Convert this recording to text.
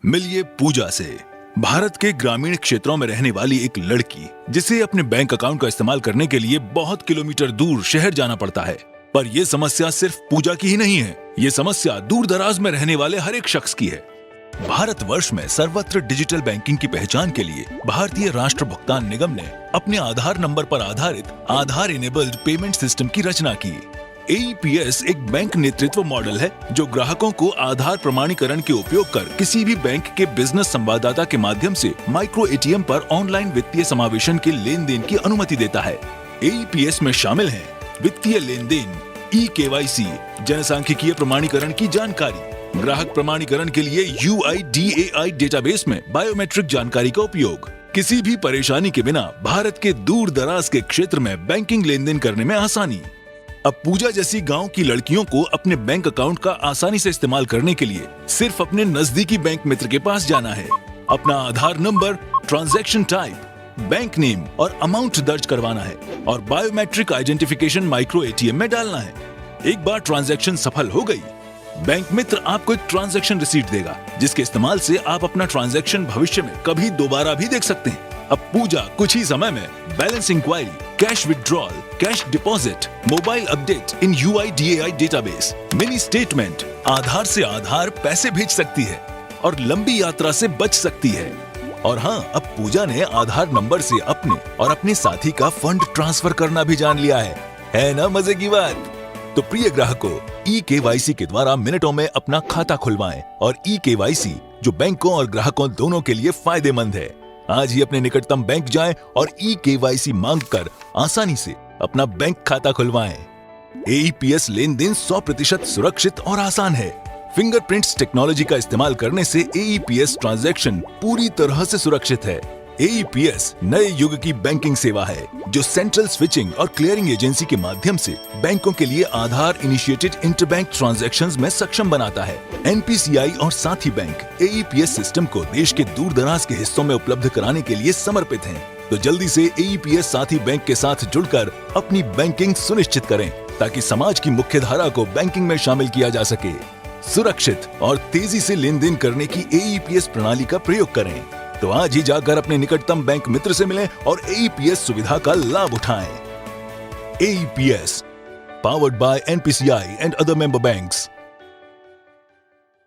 मिलिए पूजा से। भारत के ग्रामीण क्षेत्रों में रहने वाली एक लड़की जिसे अपने बैंक अकाउंट का इस्तेमाल करने के लिए बहुत किलोमीटर दूर शहर जाना पड़ता है। पर यह समस्या सिर्फ पूजा की ही नहीं है, ये समस्या दूर दराज में रहने वाले हर एक शख्स की है। भारतवर्ष में सर्वत्र डिजिटल बैंकिंग की पहचान के लिए भारतीय राष्ट्र भुगतान निगम ने अपने आधार नंबर पर आधारित आधार इनेबल्ड पेमेंट सिस्टम की रचना की। AEPS एक बैंक नेतृत्व मॉडल है जो ग्राहकों को आधार प्रमाणीकरण के उपयोग कर किसी भी बैंक के बिजनेस संवाददाता के माध्यम से माइक्रो ATM पर ऑनलाइन वित्तीय समावेशन के लेन देन की अनुमति देता है। AEPS में शामिल हैं वित्तीय लेन देन, eKYC, जनसांख्यिकीय प्रमाणीकरण की जानकारी, ग्राहक प्रमाणीकरण के लिए UIDAI डेटाबेस में बायोमेट्रिक जानकारी का उपयोग, किसी भी परेशानी के बिना भारत के दूर दराज के क्षेत्र में बैंकिंग लेन देन करने में आसानी। अब पूजा जैसी गांव की लड़कियों को अपने बैंक अकाउंट का आसानी से इस्तेमाल करने के लिए सिर्फ अपने नजदीकी बैंक मित्र के पास जाना है, अपना Aadhaar number, transaction type, bank name और अमाउंट दर्ज करवाना है और बायोमेट्रिक आइडेंटिफिकेशन माइक्रो ATM में डालना है। एक बार ट्रांजैक्शन सफल हो गई, बैंक मित्र आपको एक ट्रांजैक्शन रिसीट देगा जिसके इस्तेमाल से आप अपना ट्रांजैक्शन भविष्य में कभी दोबारा भी देख सकते हैं। अब पूजा कुछ ही समय में balance inquiry, cash withdrawal, cash deposit, mobile update in UIDAI database, mini statement, Aadhaar से आधार पैसे भेज सकती है और लंबी यात्रा से बच सकती है। और हाँ, अब पूजा ने आधार नंबर से अपने और अपने साथी का फंड ट्रांसफर करना भी जान लिया है ना मजे की बात। तो प्रिय ग्राहकों, eKYC के द्वारा मिनटों में अपना खाता खुलवाएं और eKYC जो बैंकों और ग्राहकों दोनों के लिए फायदेमंद है। आज ही अपने निकटतम बैंक जाएं और eKYC मांगकर आसानी से अपना बैंक खाता खुलवाएं। AEPS लेन देन 100% सुरक्षित और आसान है। फिंगरप्रिंट्स टेक्नोलॉजी का इस्तेमाल करने से AEPS ट्रांजैक्शन पूरी तरह से सुरक्षित है। AEPS नए युग की बैंकिंग सेवा है जो सेंट्रल स्विचिंग और क्लियरिंग एजेंसी के माध्यम से बैंकों के लिए आधार इनिशिएटेड इंटरबैंक ट्रांजैक्शंस में सक्षम बनाता है। NPCI और साथी बैंक AEPS सिस्टम को देश के दूर दराज के हिस्सों में उपलब्ध कराने के लिए समर्पित हैं। तो जल्दी से AEPS साथी बैंक के साथ जुड़कर अपनी बैंकिंग सुनिश्चित करें ताकि समाज की मुख्य धारा को बैंकिंग में शामिल किया जा सके। सुरक्षित और तेजी से लेन देन करने की AEPS प्रणाली का प्रयोग करें। तो आज ही जाकर अपने निकटतम बैंक मित्र से मिलें और AEPS सुविधा का लाभ उठाएं। AEPS, powered by NPCI and other member banks.